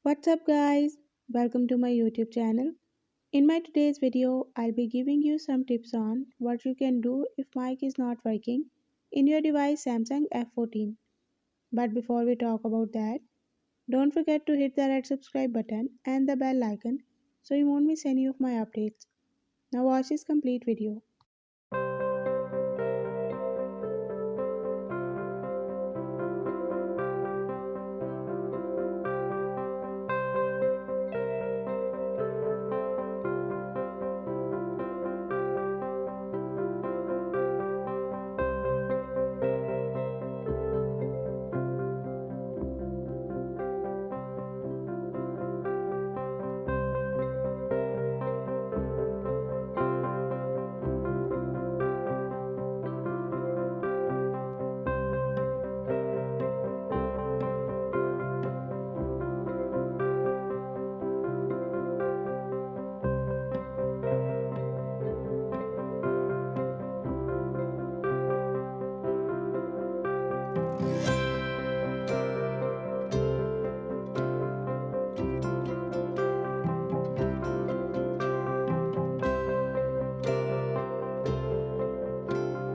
What's up guys? Welcome to my YouTube channel. In my today's video, I'll be giving you some tips on what you can do if mic is not working in your device Samsung F14. But before we talk about that, don't forget to hit the red subscribe button and the bell icon so you won't miss any of my updates. Now watch this complete video.